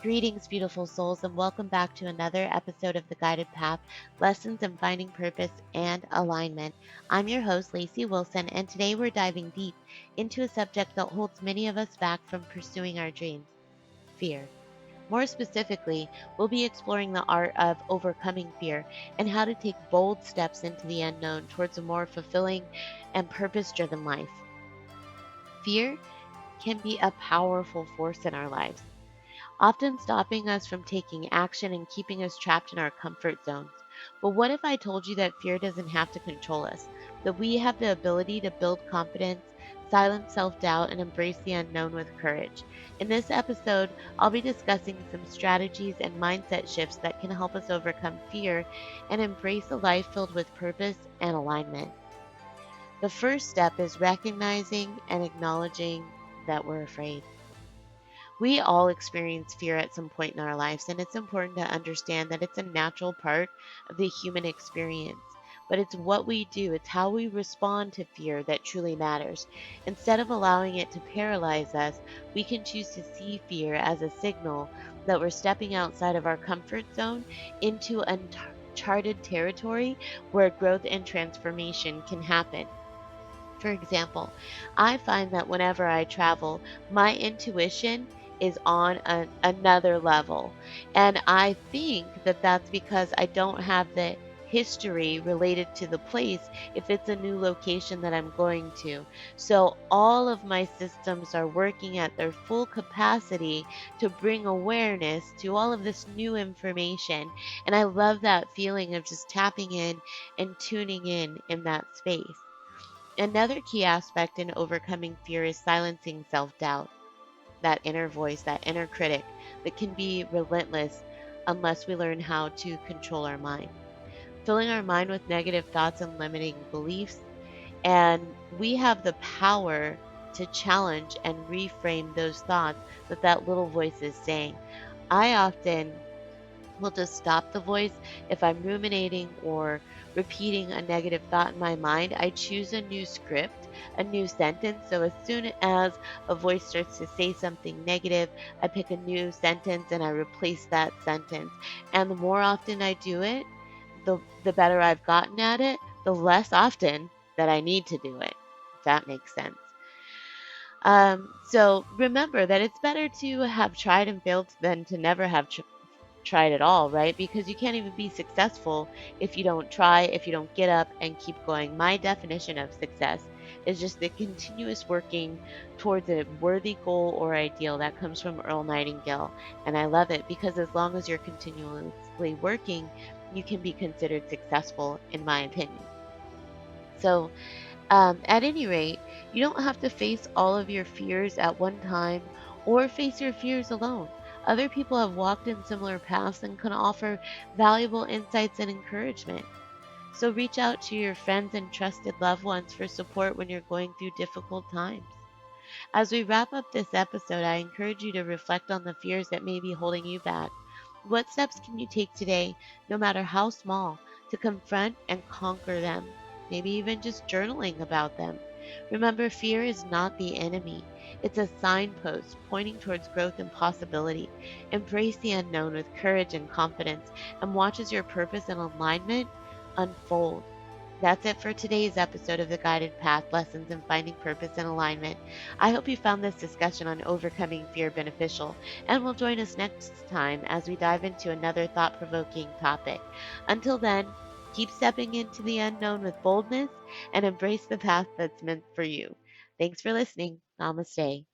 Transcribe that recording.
Greetings, beautiful souls, and welcome back to another episode of The Guided Path Lessons in Finding Purpose and Alignment. I'm your host, Lacey Wilson, and today we're diving deep into a subject that holds many of us back from pursuing our dreams: fear. More specifically, we'll be exploring the art of overcoming fear and how to take bold steps into the unknown towards a more fulfilling and purpose driven life. Fear can be a powerful force in our lives, often stopping us from taking action and keeping us trapped in our comfort zones. But what if I told you that fear doesn't have to control us? That we have the ability to build confidence, silence self doubt, and embrace the unknown with courage? In this episode, I'll be discussing some strategies and mindset shifts that can help us overcome fear and embrace a life filled with purpose and alignment. The first step is recognizing and acknowledging that we're afraid. We all experience fear at some point in our lives, and it's important to understand that it's a natural part of the human experience. But it's what we do, it's how we respond to fear that truly matters. Instead of allowing it to paralyze us, we can choose to see fear as a signal that we're stepping outside of our comfort zone into uncharted territory where growth and transformation can happen. For example, I find that whenever I travel, my intuition is on another level. And I think that that's because I don't have the history related to the place if it's a new location that I'm going to. So all of my systems are working at their full capacity to bring awareness to all of this new information. And I love that feeling of just tapping in and tuning in that space. Another key aspect in overcoming fear is silencing self doubt, that inner voice, that inner critic that can be relentless unless we learn how to control our mind. Filling our mind with negative thoughts and limiting beliefs, and we have the power to challenge and reframe those thoughts that little voice is saying. I often will just stop the voice. If I'm ruminating or repeating a negative thought in my mind, I choose a new script, a new sentence. So as soon as a voice starts to say something negative, I pick a new sentence and I replace that sentence. And the more often I do it, the better I've gotten at it, the less often that I need to do it, if that makes sense. So remember that it's better to have tried and failed than to never have tried at all, right? Because you can't even be successful if you don't try, if you don't get up and keep going. My definition of success is just the continuous working towards a worthy goal or ideal. That comes from Earl Nightingale. And I love it because as long as you're continuously working, you can be considered successful, in my opinion. So, at any rate, you don't have to face all of your fears at one time or face your fears alone. Other people have walked in similar paths and can offer valuable insights and encouragement. So reach out to your friends and trusted loved ones for support when you're going through difficult times. As we wrap up this episode, I encourage you to reflect on the fears that may be holding you back. What steps can you take today, no matter how small, to confront and conquer them? Maybe even just journaling about them. Remember, fear is not the enemy. It's a signpost pointing towards growth and possibility. Embrace the unknown with courage and confidence and watch as your purpose and alignment unfold. That's it for today's episode of The Guided Path Lessons in Finding Purpose and Alignment. I hope you found this discussion on overcoming fear beneficial and will join us next time as we dive into another thought provoking topic. Until then, keep stepping into the unknown with boldness and embrace the path that's meant for you. Thanks for listening. Namaste.